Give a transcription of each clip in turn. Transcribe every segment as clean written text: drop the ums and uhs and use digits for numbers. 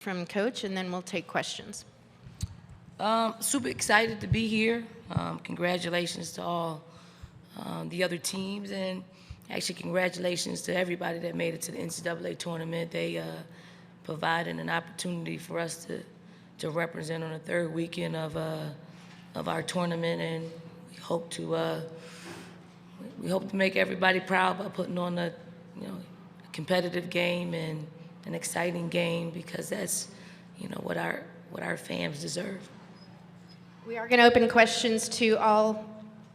from Coach, and then we'll take questions. Super excited to be here. Congratulations to all the other teams, and actually congratulations to everybody that made it to the NCAA tournament. They provided an opportunity for us to represent on the third weekend of our tournament, and we hope to make everybody proud by putting on a competitive game and an exciting game, because that's what our fans deserve. We are going to open questions to all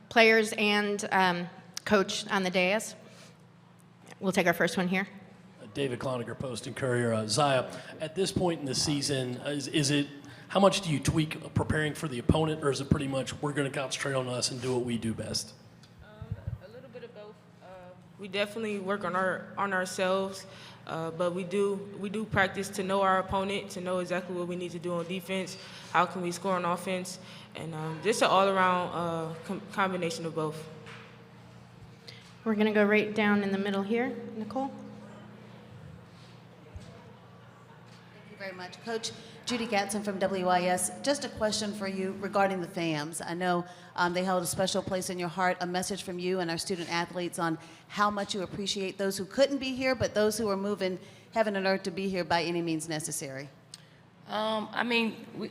players and Coach on the dais. We'll take our first one here. David Cloninger, Post and Courier. Zaya, at this point in the season, is it how much do you tweak preparing for the opponent, or is it pretty much we're going to concentrate on us and do what we do best? A little bit of both. We definitely work on ourselves, but we do practice to know our opponent, to know exactly what we need to do on defense, how can we score on offense, and just an all-around combination of both. We're going to go right down in the middle here. Nicole? Thank you very much. Coach, Judy Gatson from WIS. Just a question for you regarding the FAMs. I know they held a special place in your heart, a message from you and our student athletes on how much you appreciate those who couldn't be here, but those who are moving heaven and earth to be here by any means necessary.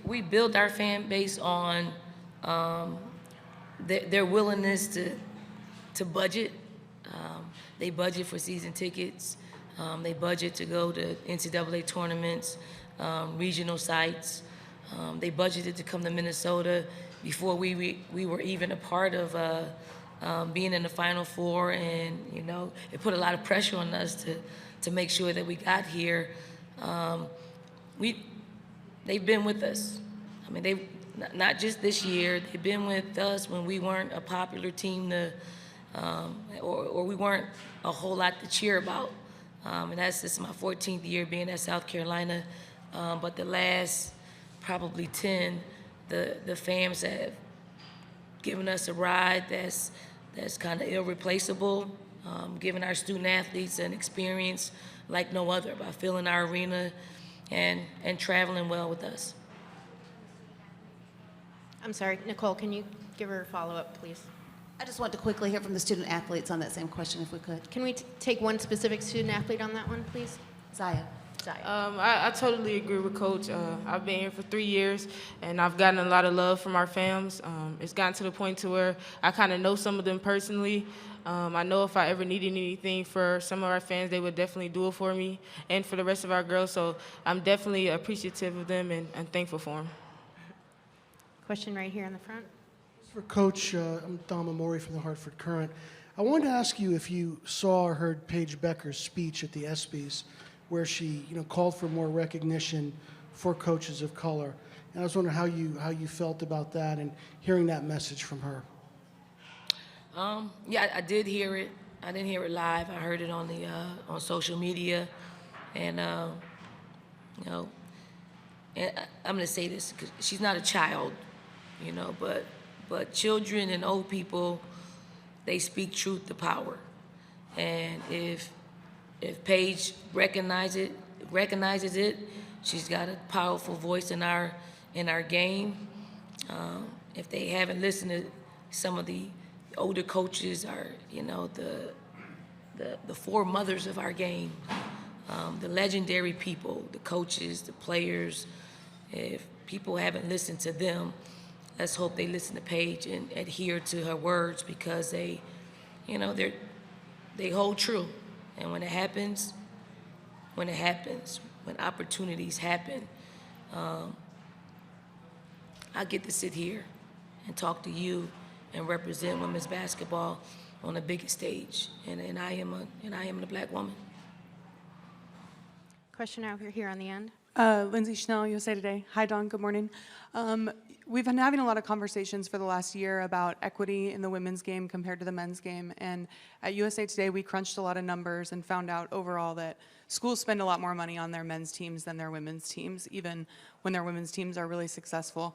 We build our fan base on their willingness to budget. They budget for season tickets. They budget to go to NCAA tournaments, regional sites. They budgeted to come to Minnesota before we were even a part of being in the Final Four, and it put a lot of pressure on us to make sure that we got here. They've been with us. They not just this year. They've been with us when we weren't a popular team or we weren't a whole lot to cheer about. And this is my 14th year being at South Carolina. But the last probably 10, the fans have given us a ride that's kind of irreplaceable, giving our student athletes an experience like no other by filling our arena and traveling well with us. I'm sorry, Nicole, can you give her a follow-up, please? I just want to quickly hear from the student athletes on that same question, if we could. Can we take one specific student athlete on that one, please? Zaya. I totally agree with Coach. I've been here for 3 years, and I've gotten a lot of love from our fans. It's gotten to the point to where I kind of know some of them personally. I know if I ever needed anything for some of our fans, they would definitely do it for me and for the rest of our girls. So I'm definitely appreciative of them and thankful for them. Question right here in the front. For Coach, I'm Don Amori from the Hartford Courant. I wanted to ask you if you saw or heard Paige Becker's speech at the ESPYs, where she, called for more recognition for coaches of color. And I was wondering how you felt about that and hearing that message from her. Yeah, I did hear it. I didn't hear it live. I heard it on social media, and and I'm gonna say this because she's not a child, but children and old people, they speak truth to power, and if Paige recognizes it, she's got a powerful voice in our game. If they haven't listened to some of the older coaches, are the foremothers of our game, the legendary people, the coaches, the players. If people haven't listened to them, let's hope they listen to Paige and adhere to her words, because they hold true. And when opportunities happen, I get to sit here and talk to you and represent women's basketball on the biggest stage, and I am a black woman. Question over here on the end. Lindsay Schnell, USA Today. Hi, Dawn. Good morning. We've been having a lot of conversations for the last year about equity in the women's game compared to the men's game. And at USA Today, we crunched a lot of numbers and found out overall that schools spend a lot more money on their men's teams than their women's teams, even when their women's teams are really successful.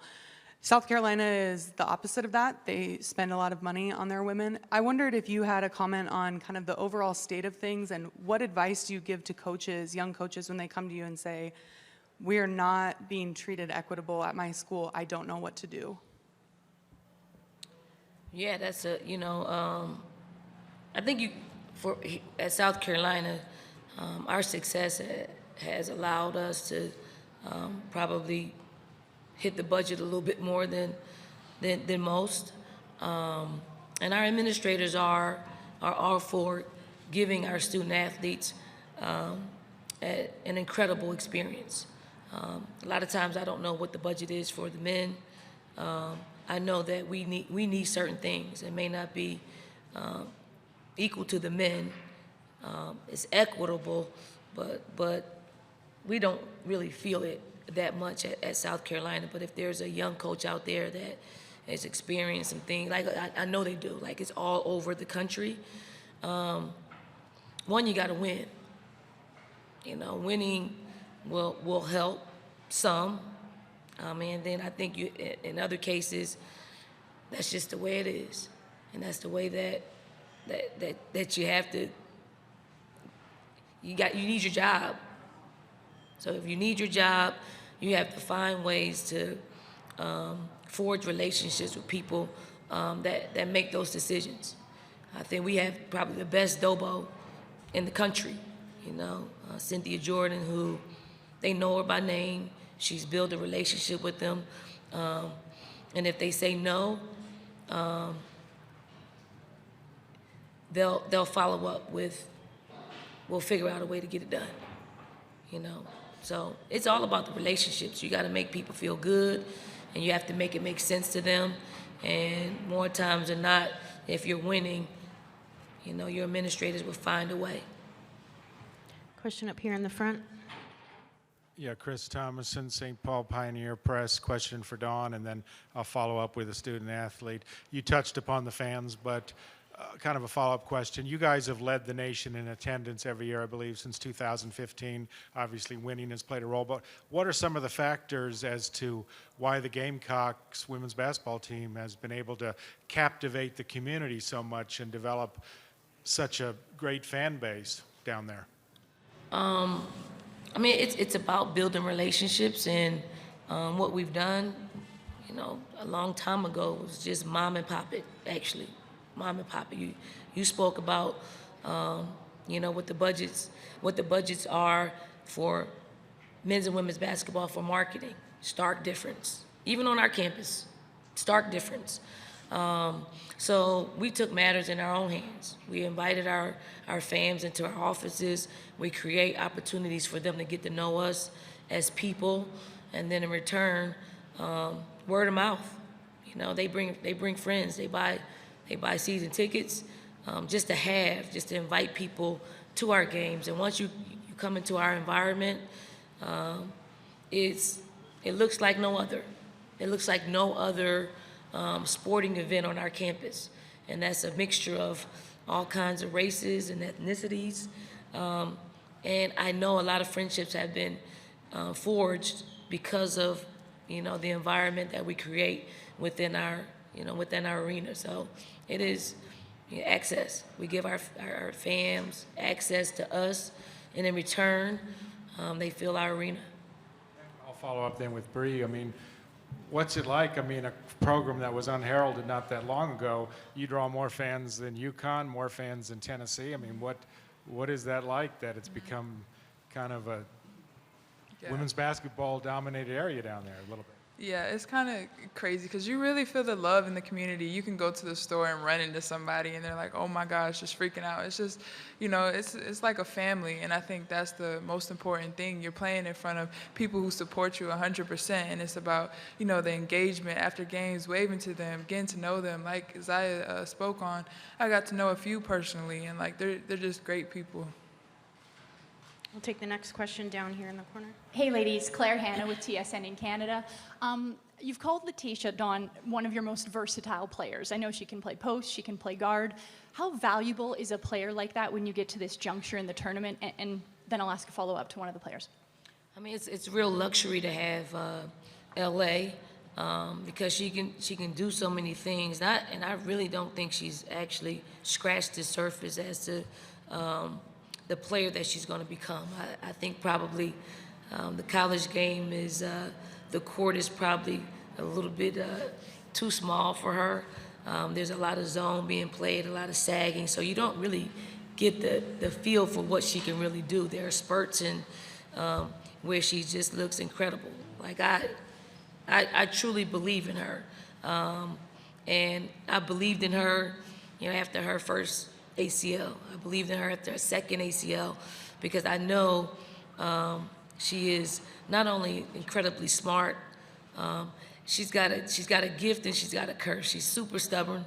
South Carolina is the opposite of that. They spend a lot of money on their women. I wondered if you had a comment on kind of the overall state of things, and what advice do you give to coaches, young coaches, when they come to you and say, we're not being treated equitable at my school. I don't know what to do. Yeah, that's I think at South Carolina, our success has allowed us to probably hit the budget a little bit more than most. And our administrators are all for giving our student athletes an incredible experience. A lot of times I don't know what the budget is for the men. I know that we need certain things. It may not be equal to the men. It's equitable, but we don't really feel it that much at South Carolina. But if there's a young coach out there that has experienced some things, like I know they do, like it's all over the country. One, you got to win. Winning will help some. And then I think in other cases, that's just the way it is, and that's the way that you have to. You need your job. So if you need your job, you have to find ways to forge relationships with people that make those decisions. I think we have probably the best DOBO in the country. Cynthia Jordan, who they know her by name. She's built a relationship with them. And if they say no, they'll follow up with, we'll figure out a way to get it done. So it's all about the relationships. You got to make people feel good, and you have to make it make sense to them. And more times than not, if you're winning, your administrators will find a way. Question up here in the front. Yeah, Chris Thomason, St. Paul Pioneer Press. Question for Dawn, and then I'll follow up with a student athlete. You touched upon the fans, but kind of a follow-up question. You guys have led the nation in attendance every year, I believe, since 2015. Obviously, winning has played a role, but what are some of the factors as to why the Gamecocks women's basketball team has been able to captivate the community so much and develop such a great fan base down there? It's about building relationships, and what we've done, a long time ago was just mom and pop it, actually. Mom and pop it. You spoke about, what the budgets are for men's and women's basketball for marketing. Stark difference. Even on our campus, stark difference. So we took matters in our own hands. We invited our fans into our offices. We create opportunities for them to get to know us as people, and then in return, word of mouth. They bring friends. They buy season tickets, just to invite people to our games. And once you come into our environment, it looks like no other. It looks like no other sporting event on our campus. And that's a mixture of all kinds of races and ethnicities. And I know a lot of friendships have been forged because of, the environment that we create within our arena. So it is access. We give our fans access to us, and in return, they fill our arena. I'll follow up then with Brea. What's it like? A program that was unheralded not that long ago, you draw more fans than UConn, more fans than Tennessee. What is that like, that it's become kind of a women's basketball dominated area down there a little bit? Yeah, it's kind of crazy because you really feel the love in the community. You can go to the store and run into somebody and they're like, oh my gosh, just freaking out. It's just, it's like a family, and I think that's the most important thing. You're playing in front of people who support you 100%, and it's about, the engagement after games, waving to them, getting to know them. Like Zaya spoke on, I got to know a few personally, and they're just great people. We'll take the next question down here in the corner. Hey ladies, Claire Hanna with TSN in Canada. You've called Letitia, Dawn, one of your most versatile players. I know she can play post, she can play guard. How valuable is a player like that when you get to this juncture in the tournament? And then I'll ask a follow-up to one of the players. It's a real luxury to have LA because she can do so many things. And I really don't think she's actually scratched the surface as to the player that she's going to become. I think probably The college game is, the court is probably a little bit too small for her. There's a lot of zone being played, a lot of sagging, so you don't really get the feel for what she can really do. There are spurts in where she just looks incredible. Like I truly believe in her, and I believed in her, after her first ACL. I believed in her after her second ACL because I know she is not only incredibly smart. She's got a gift and she's got a curse. She's super stubborn.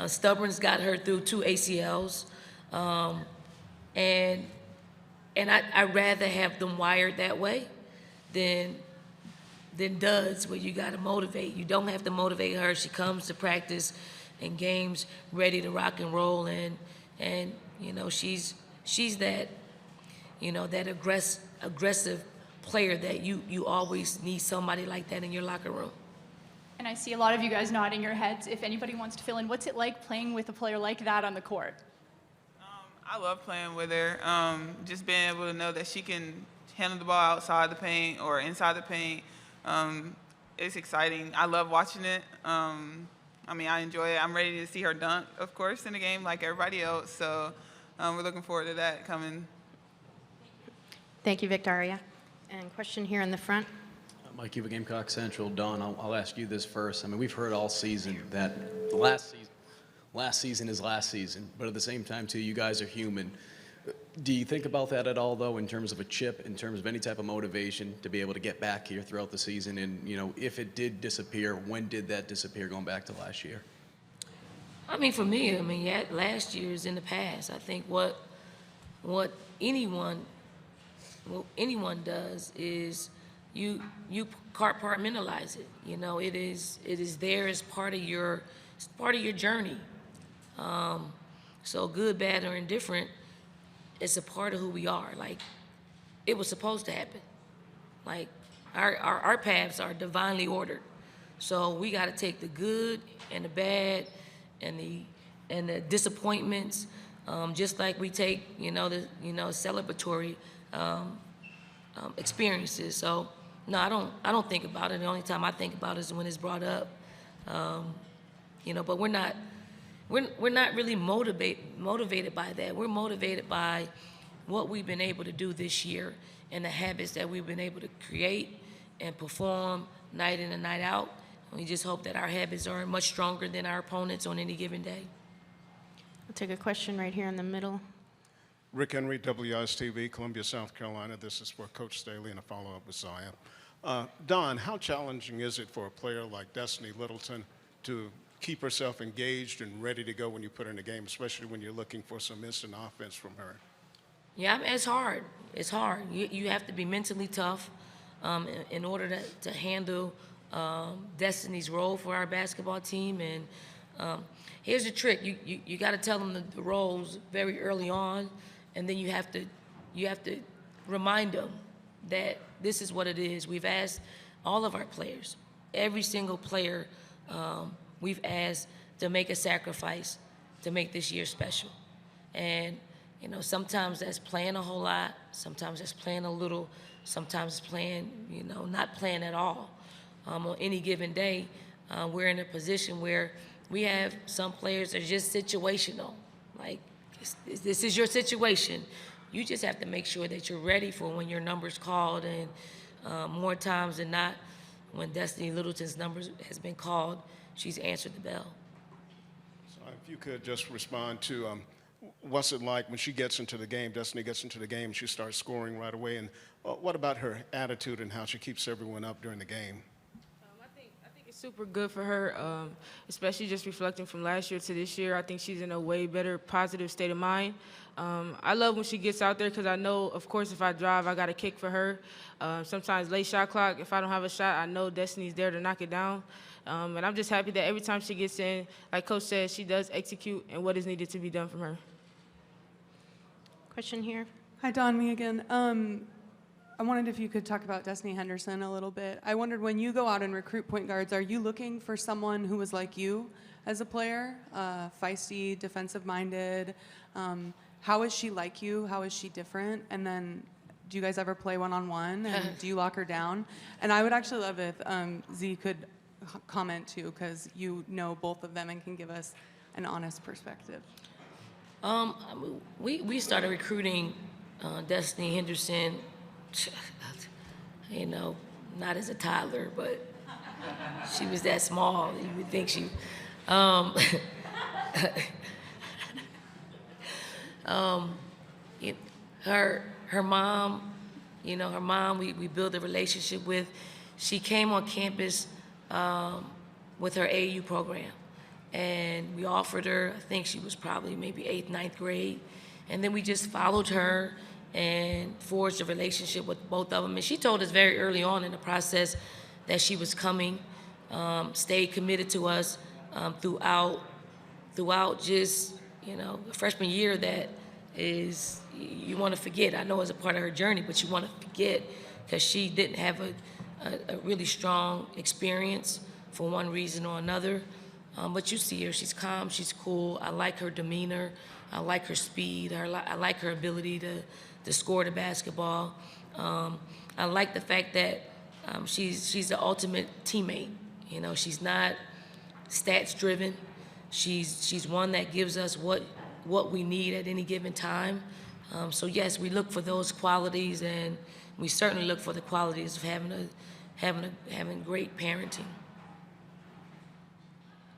Stubborn's got her through 2 ACLs, and I'd rather have them wired that way than duds where you got to motivate. You don't have to motivate her. She comes to practice and games ready to rock and roll, and she's that that aggressive player that you always need somebody like that in your locker room. And I see a lot of you guys nodding your heads. If anybody wants to fill in, what's it like playing with a player like that on the court? I love playing with her. Just being able to know that she can handle the ball outside the paint or inside the paint. It's exciting. I love watching it. I enjoy it. I'm ready to see her dunk, of course, in the game like everybody else. So we're looking forward to that coming. Thank you, Victaria. And question here in the front. Mike Eva, Gamecock Central. Don, I'll ask you this first. We've heard all season that last season is last season, but at the same time, too, you guys are human. Do you think about that at all, though, in terms of a chip, in terms of any type of motivation to be able to get back here throughout the season? And, if it did disappear, when did that disappear going back to last year? For me, last year is in the past. I think what anyone does is you compartmentalize it. It is there as part of your journey. So good, bad, or indifferent, it's a part of who we are. Like, it was supposed to happen. Like, our paths are divinely ordered. So we got to take the good and the bad and the disappointments, just like we take the celebratory experiences. So no, I don't think about it. The only time I think about it is when it's brought up. But we're not really motivated by that. We're motivated by what we've been able to do this year and the habits that we've been able to create and perform night in and night out. And we just hope that our habits are much stronger than our opponents on any given day. I'll take a question right here in the middle. Rick Henry, WIS-TV, Columbia, South Carolina. This is for Coach Staley and a follow-up with Zaya. Don, how challenging is it for a player like Destiny Littleton to keep herself engaged and ready to go when you put her in the game, especially when you're looking for some instant offense from her? Yeah, it's hard. It's hard. You have to be mentally tough in order to handle Destiny's role for our basketball team. And here's the trick: you got to tell them the roles very early on, and then you have to remind them that this is what it is. We've asked all of our players, every single player, we've asked to make a sacrifice to make this year special. And sometimes that's playing a whole lot, sometimes that's playing a little, sometimes it's playing, not playing at all. On any given day, we're in a position where we have some players that are just situational. Like, this is your situation. You just have to make sure that you're ready for when your number's called, and more times than not, when Destiny Littleton's number has been called, she's answered the bell. So if you could just respond to what's it like when she gets into the game, Destiny gets into the game, she starts scoring right away, and what about her attitude and how she keeps everyone up during the game? I think it's super good for her, especially just reflecting from last year to this year. I think she's in a way better positive state of mind. I love when she gets out there because I know, of course, if I drive, I got a kick for her. Sometimes late shot clock, if I don't have a shot, I know Destiny's there to knock it down. And I'm just happy that every time she gets in, like Coach said, she does execute and what is needed to be done from her. Question here. Hi, Don, me again. I wondered if you could talk about Destiny Henderson a little bit. I wondered, when you go out and recruit point guards, are you looking for someone who was like you as a player, feisty, defensive-minded? How is she like you? How is she different? And then do you guys ever play one-on-one? And do you lock her down? And I would actually love if Z could comment too, because you know both of them and can give us an honest perspective. We started recruiting Destiny Henderson, you know, not as a toddler, but she was that small. You would think she. Her mom, you know, we built a relationship with. She came on campus with her AAU program, and we offered her, I think she was probably maybe 8th, 9th grade, and then we just followed her and forged a relationship with both of them. And she told us very early on in the process that she was coming, stayed committed to us throughout just, you know, the freshman year that is, you want to forget. I know it's a part of her journey, but you want to forget because she didn't have a really strong experience for one reason or another. But you see her, she's calm, she's cool. I like her demeanor. I like her speed. I like her ability to score the basketball. I like the fact that she's the ultimate teammate. You know, she's not stats driven. She's one that gives us what we need at any given time. So yes, we look for those qualities, and we certainly look for the qualities of having great parenting.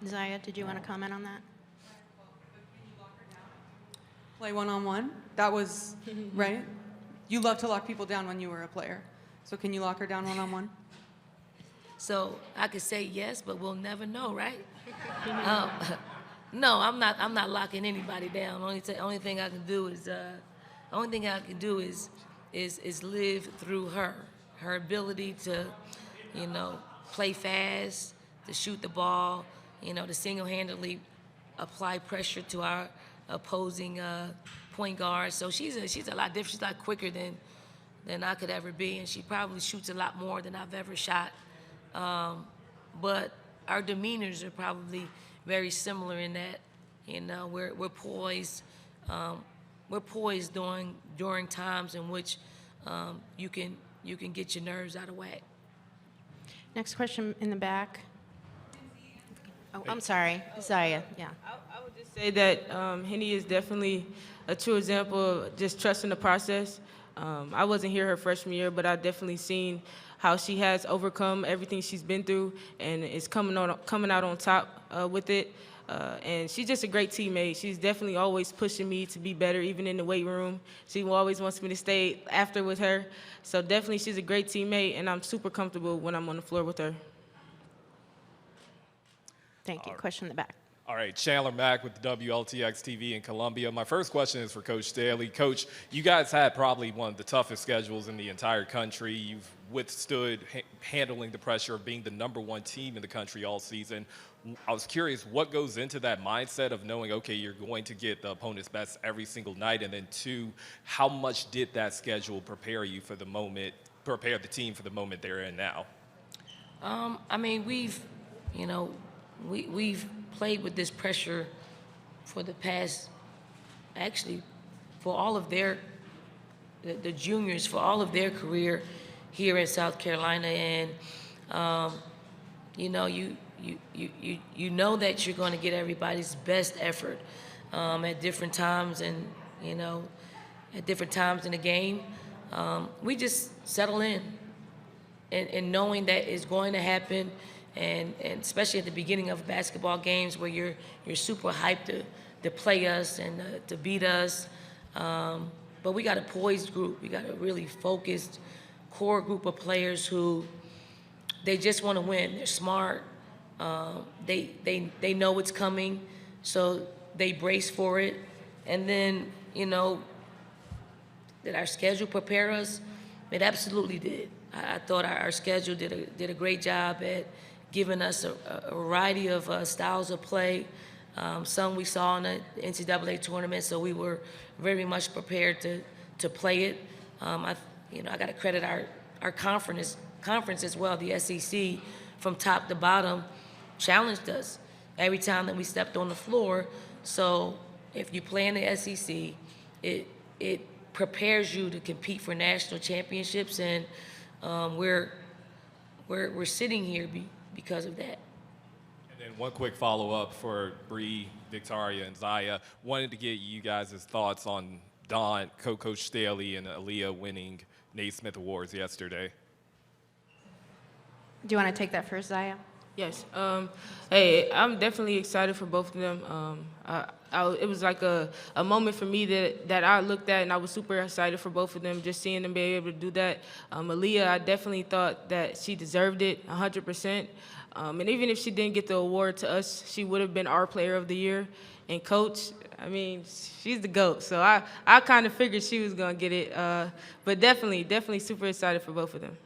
Zaya, did you want to comment on that? Play one-on-one? That was, right? You love to lock people down when you were a player. So can you lock her down one-on-one? So I could say yes, but we'll never know, right? No, I'm not locking anybody down. Only thing I can do is live through her ability to, you know, play fast, to shoot the ball, you know, to single-handedly apply pressure to our opposing point guard. So she's a lot different. She's a lot quicker than I could ever be, and she probably shoots a lot more than I've ever shot. But our demeanors are probably very similar in that, you know, we're poised. We're poised during times in which you can get your nerves out of whack. Next question in the back. Oh, I'm sorry, Zaya, yeah. I would just say that Henny is definitely a true example of just trusting the process. I wasn't here her freshman year, but I've definitely seen how she has overcome everything she's been through and is coming out on top with it. And she's just a great teammate. She's definitely always pushing me to be better, even in the weight room. She always wants me to stay after with her. So definitely she's a great teammate, and I'm super comfortable when I'm on the floor with her. Thank you. Question in the back. All right, Chandler Mack with WLTX TV in Columbia. My first question is for Coach Staley. Coach, you guys had probably one of the toughest schedules in the entire country. You've withstood handling the pressure of being the #1 team in the country all season. I was curious, what goes into that mindset of knowing, okay, you're going to get the opponent's best every single night, and then two, how much did that schedule prepare you for the moment, prepare the team for the moment they're in now? I mean, we've played with this pressure for the past, actually, for all of the juniors, for all of their career here in South Carolina, and you know that you're going to get everybody's best effort at different times, and at different times in the game. We just settle in, and knowing that it's going to happen. And especially at the beginning of basketball games where you're super hyped to play us and to beat us. But we got a poised group. We got a really focused core group of players who they just want to win. They're smart. They know what's coming, so they brace for it. And then, did our schedule prepare us? It absolutely did. I thought our schedule did a great job at giving us a variety of styles of play. Some we saw in the NCAA tournament, so we were very much prepared to play it. I got to credit our conference as well. The SEC, from top to bottom, challenged us every time that we stepped on the floor. So if you play in the SEC, it prepares you to compete for national championships, and we're sitting here because of that. And then one quick follow-up for Brea, Victaria, and Zaya. Wanted to get you guys' thoughts on Dawn, Coach Staley, and Aaliyah winning Naismith Awards yesterday. Do you want to take that first, Zaya? Yes. Hey, I'm definitely excited for both of them. It was like a moment for me that I looked at, and I was super excited for both of them, just seeing them be able to do that. Aaliyah, I definitely thought that she deserved it 100%. And even if she didn't get the award to us, she would have been our player of the year. And Coach, I mean, she's the GOAT. So I kind of figured she was going to get it. But definitely super excited for both of them.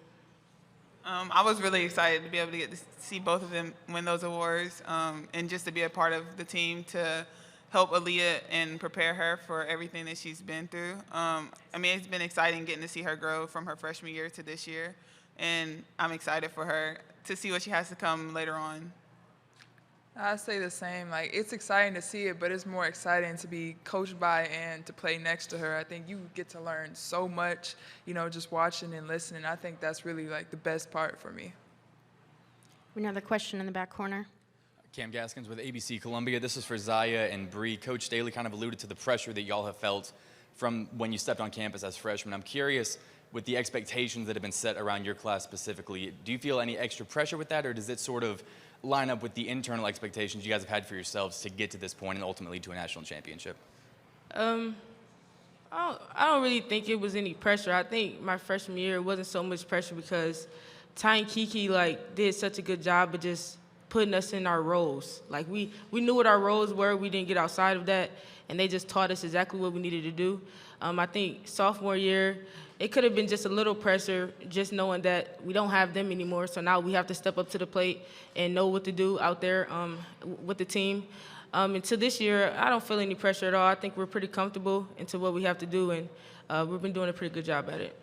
I was really excited to be able to get to see both of them win those awards, and just to be a part of the team to help Aaliyah and prepare her for everything that she's been through. I mean, it's been exciting getting to see her grow from her freshman year to this year, and I'm excited for her to see what she has to come later on. I say the same. Like, it's exciting to see it, but it's more exciting to be coached by and to play next to her. I think you get to learn so much, you know, just watching and listening. I think that's really like the best part for me. Another question in the back corner. Cam Gaskins with ABC Columbia. This is for Zaya and Brea. Coach Staley kind of alluded to the pressure that y'all have felt from when you stepped on campus as freshmen. I'm curious, with the expectations that have been set around your class specifically, do you feel any extra pressure with that, or does it sort of line up with the internal expectations you guys have had for yourselves to get to this point and ultimately to a national championship? I don't really think it was any pressure. I think my freshman year it wasn't so much pressure because Ty and Kiki did such a good job of just putting us in our roles. Like we knew what our roles were. We didn't get outside of that, and they just taught us exactly what we needed to do. I think sophomore year, it could have been just a little pressure, just knowing that we don't have them anymore. So now we have to step up to the plate and know what to do out there with the team. Until this year, I don't feel any pressure at all. I think we're pretty comfortable into what we have to do, and we've been doing a pretty good job at it.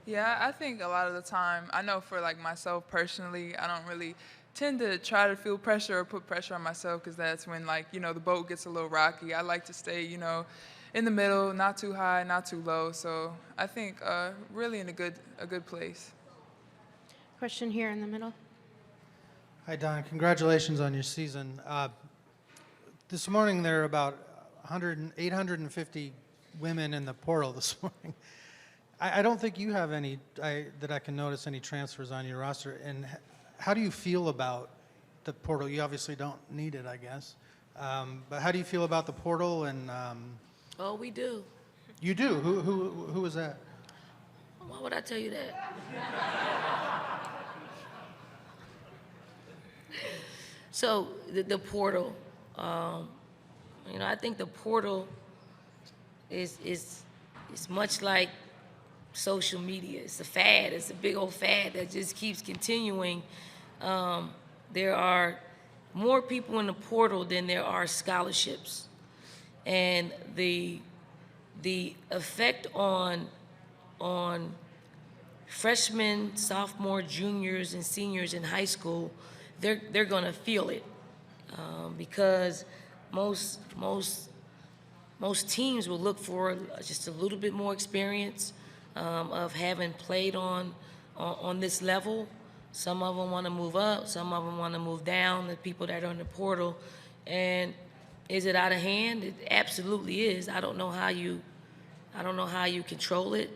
Yeah, I think a lot of the time, I know for like myself personally, I don't really tend to try to feel pressure or put pressure on myself, because that's when, like, you know, the boat gets a little rocky. I like to stay, you know, in the middle, not too high, not too low. So I think really in a good place. Question here in the middle. Hi, Don. Congratulations on your season. This morning there are about 850 women in the portal this morning. I don't think you have any, that I can notice any transfers on your roster. And how do you feel about the portal? You obviously don't need it, I guess. But how do you feel about the portal? And Oh, we do. you do? Who was that? Why would I tell you that? So the portal, you know, I think the portal is much like social media. It's a fad. It's a big old fad that just keeps continuing. There are more people in the portal than there are scholarships, and the effect on freshmen, sophomore, juniors, and seniors in high school, they're going to feel it because most teams will look for just a little bit more experience of having played on this level. Some of them want to move up, some of them want to move down, the people that are in the portal. And is it out of hand? It absolutely is. I don't know how you control it.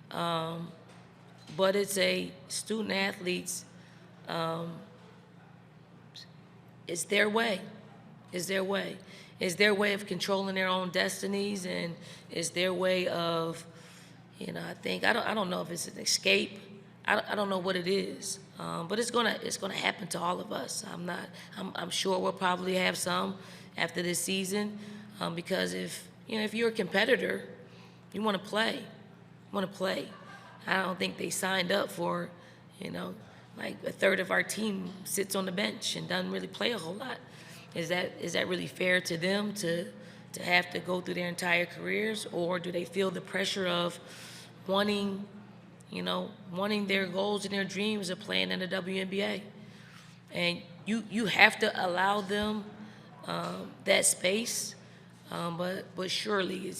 But it's a student athletes, it's their way. It's their way. It's their way of controlling their own destinies, and it's their way of, you know, I think, I don't know if it's an escape. I don't know what it is, but it's gonna happen to all of us. I'm sure we'll probably have some after this season, because if you're a competitor, you want to play. I don't think they signed up for, like a third of our team sits on the bench and doesn't really play a whole lot. Is that really fair to them to have to go through their entire careers, or do they feel the pressure of wanting their goals and their dreams of playing in the WNBA? And you have to allow them that space, but surely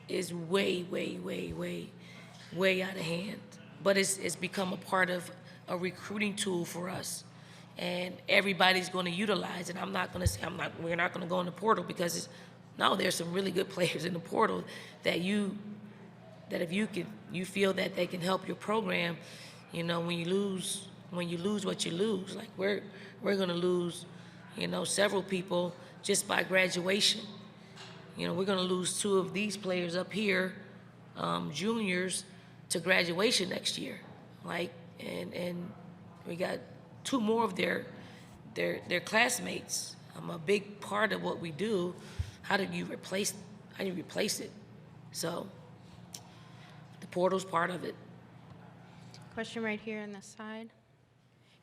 is way, way, way, way, way out of hand. But it's become a part of a recruiting tool for us. And everybody's going to utilize it. I'm not going to say we're not going to go in the portal because there's some really good players in the portal that if you feel that they can help your program, when you lose what you lose, like we're going to lose, several people just by graduation. We're going to lose 2 of these players up here, juniors, to graduation next year. And we got 2 more of their classmates. A big part of what we do. How do you replace it? So the portal's part of it. Question right here on this side.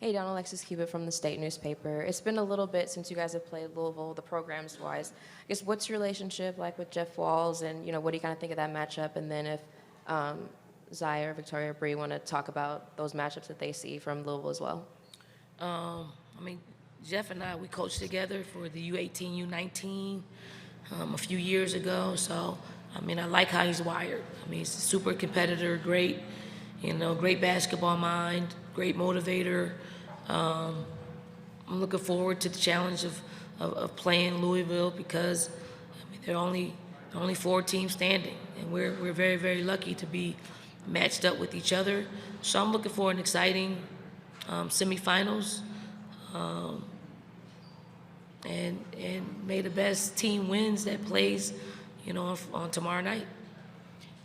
Hey, Don, Alexis Cubitt from the State newspaper. It's been a little bit since you guys have played Louisville, the programs-wise. I guess what's your relationship like with Jeff Walls, and what do you kind of think of that matchup? And then if Zaya or Victaria or Brea want to talk about those matchups that they see from Louisville as well. Jeff and I, we coached together for the U18, U19 a few years ago. So, I like how he's wired. He's a super competitor, great, great basketball mind, great motivator. I'm looking forward to the challenge of playing Louisville because they're only 4 teams standing, and we're very, very lucky to be matched up with each other. So I'm looking for an exciting semifinals, and may the best team wins that plays, on tomorrow night.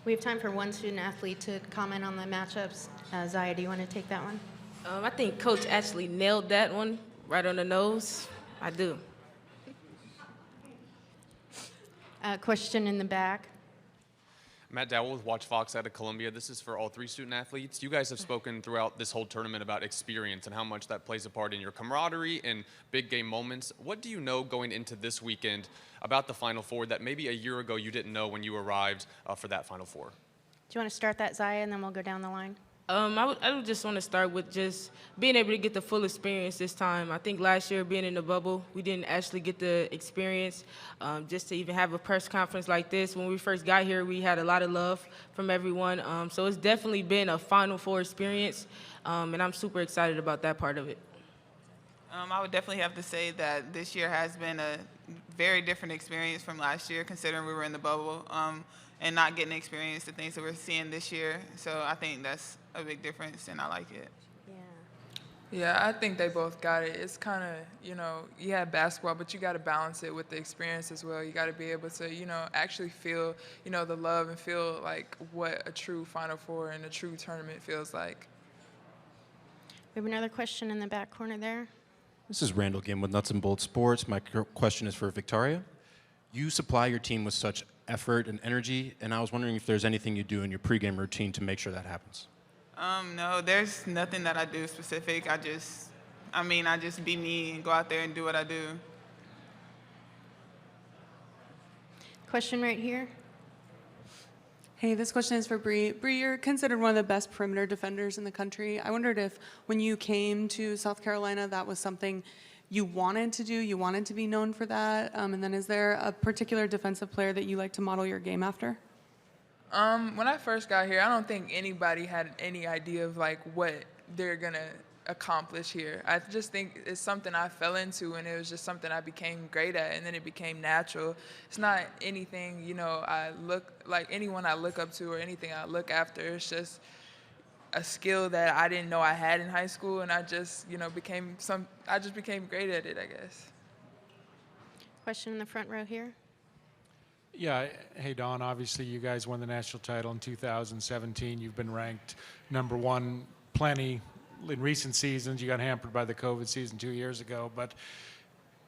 We have time for one student athlete to comment on the matchups. Zaya, do you want to take that one? I think Coach actually nailed that one right on the nose. I do. Question in the back. Matt Dowell with Watch Fox out of Columbia. This is for all 3 student athletes. You guys have spoken throughout this whole tournament about experience and how much that plays a part in your camaraderie and big game moments. What do you know going into this weekend about the Final Four that maybe a year ago you didn't know when you arrived for that Final Four? Do you want to start that, Zaya, and then we'll go down the line? I would just want to start with just being able to get the full experience this time. I think last year being in the bubble, we didn't actually get the experience just to even have a press conference like this. When we first got here, we had a lot of love from everyone. So it's definitely been a Final Four experience, and I'm super excited about that part of it. I would definitely have to say that this year has been a very different experience from last year, considering we were in the bubble and not getting to experience the things that we're seeing this year. So I think that's a big difference, and I like it. Yeah, I think they both got it. It's kind of, you have basketball, but you got to balance it with the experience as well. You got to be able to, actually feel, the love and feel like what a true Final Four and a true tournament feels like. We have another question in the back corner there. This is Randall Gim with Nuts and Bolts Sports. My question is for Victaria. You supply your team with such effort and energy, and I was wondering if there's anything you do in your pregame routine to make sure that happens. No, there's nothing that I do specific. I just be me and go out there and do what I do. Question right here. Hey, this question is for Brea. Brea, you're considered one of the best perimeter defenders in the country. I wondered if when you came to South Carolina, that was something you wanted to do, you wanted to be known for that, and then is there a particular defensive player that you like to model your game after? When I first got here, I don't think anybody had any idea of what they're gonna accomplish here. I just think it's something I fell into, and it was just something I became great at, and then it became natural. It's not anything, I look like anyone I look up to or anything I look after. It's just a skill that I didn't know I had in high school, and I just, became great at it, I guess. Question in the front row here. Yeah, hey Don, obviously you guys won the national title in 2017. You've been ranked #1 plenty in recent seasons. You got hampered by the COVID season 2 years ago, but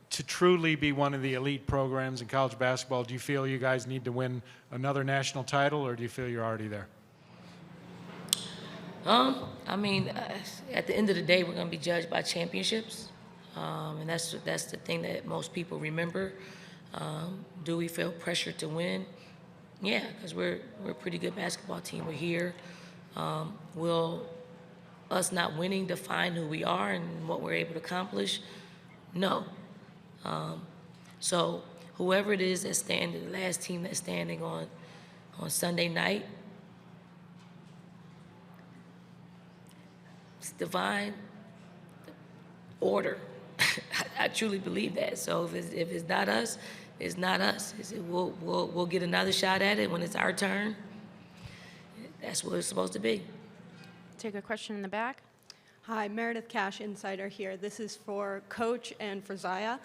to truly be one of the elite programs in college basketball, do you feel you guys need to win another national title, or do you feel you're already there? At the end of the day, we're going to be judged by championships, and that's the thing that most people remember. Do we feel pressure to win? Yeah, because we're a pretty good basketball team. We're here. Will us not winning define who we are and what we're able to accomplish? No. So whoever it is that's standing, the last team that's standing on on Sunday night. It's divine order. I truly believe that. So if it's not us, it's not us. We'll get another shot at it when it's our turn. That's what it's supposed to be. Take a question in the back. Hi, Meredith Cash, Insider here. This is for Coach and for Zaya.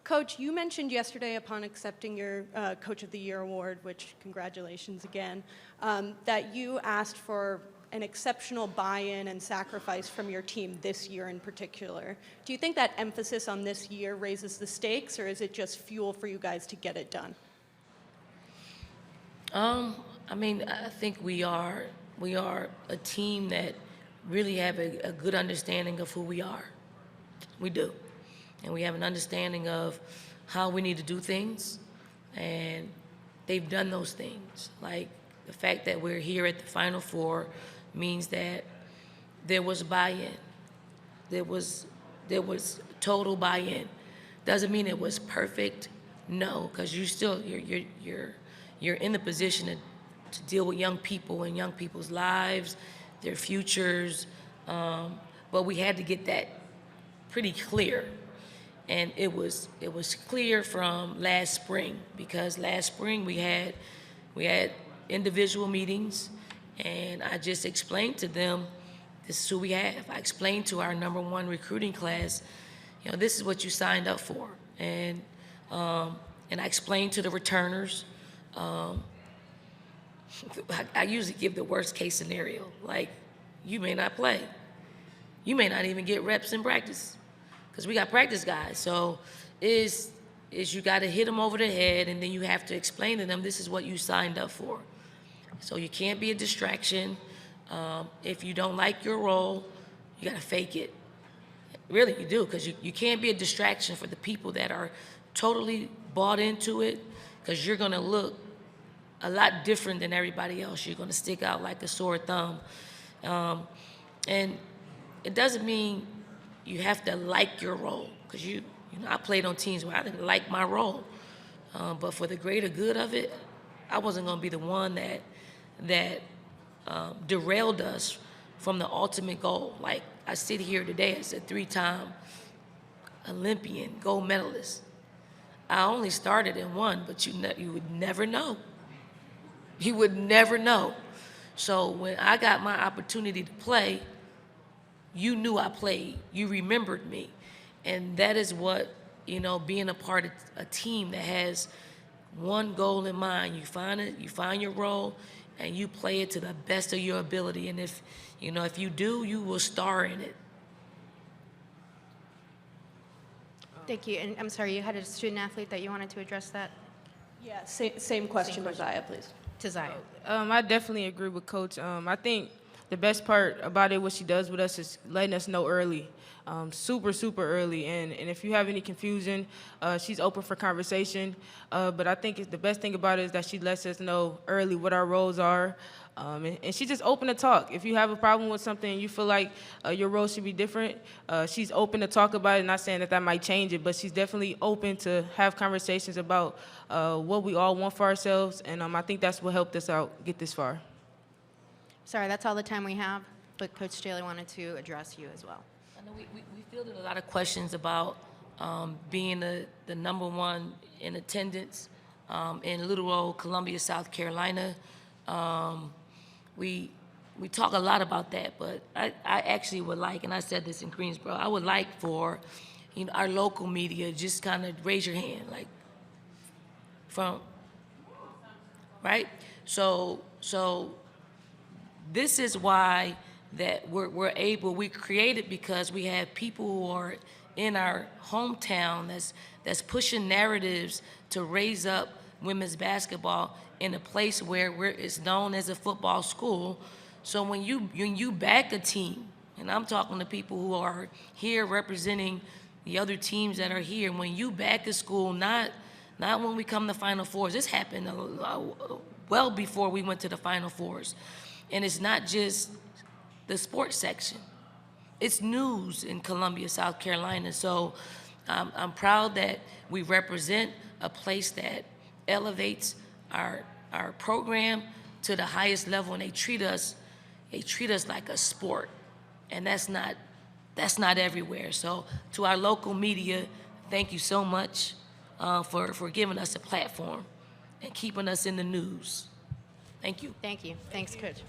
Coach, you mentioned yesterday upon accepting your Coach of the Year award, which congratulations again, that you asked for an exceptional buy-in and sacrifice from your team this year in particular. Do you think that emphasis on this year raises the stakes, or is it just fuel for you guys to get it done? I mean, I think we are a team that really have a good understanding of who we are. We do. And we have an understanding of how we need to do things, and they've done those things. Like the fact that we're here at the Final Four means that there was buy-in. There was total buy-in. Doesn't mean it was perfect, no, because you're in the position to deal with young people and young people's lives, their futures, but we had to get that pretty clear. And it was clear from last spring, because last spring we had individual meetings, and I just explained to them, this is who we have. I explained to our #1 recruiting class, this is what you signed up for. And I explained to the returners, I usually give the worst case scenario, like you may not play. You may not even get reps in practice, because we got practice guys. So is you got to hit them over the head, and then you have to explain to them, this is what you signed up for. So you can't be a distraction. If you don't like your role, you got to fake it. Really, you do, because you can't be a distraction for the people that are totally bought into it, because you're going to look a lot different than everybody else. You're going to stick out like a sore thumb. And it doesn't mean you have to like your role, because I played on teams where I didn't like my role. But for the greater good of it, I wasn't going to be the one that derailed us from the ultimate goal. Like, I sit here today as a 3-time Olympian, gold medalist. I only started in 1, but you would never know. You would never know. So when I got my opportunity to play, you knew I played. You remembered me. And that is what, being a part of a team that has one goal in mind. You find your role, and you play it to the best of your ability. And if you do, you will star in it. Thank you. And I'm sorry, you had a student athlete that you wanted to address that? Yeah, same question to Zaya, please. To Zaya. I definitely agree with Coach. I think the best part about it, what she does with us, is letting us know early, super, super early. And if you have any confusion, she's open for conversation. But I think the best thing about it is that she lets us know early what our roles are. And she's just open to talk. If you have a problem with something and you feel like your role should be different, she's open to talk about it. Not saying that might change it, but she's definitely open to have conversations about what we all want for ourselves. And I think that's what helped us out get this far. Sorry, that's all the time we have, but Coach Staley wanted to address you as well. I know we fielded a lot of questions about being the #1 in attendance in Little Old Columbia, South Carolina. We talk a lot about that, but I actually would like, and I said this in Greensboro, I would like for our local media just kind of raise your hand, like right? So this is why that we created, because we have people who are in our hometown that's pushing narratives to raise up women's basketball in a place where it's known as a football school. So when you back a team, and I'm talking to people who are here representing the other teams that are here, when you back a school, not when we come to Final Fours. This happened well before we went to the Final Fours. And it's not just the sports section. It's news in Columbia, South Carolina. So I'm proud that we represent a place that elevates our our program to the highest level, and they treat us like a sport, and that's not everywhere. So to our local media, thank you so much for giving us a platform and keeping us in the news. Thank you. Thank you. Thanks, Coach.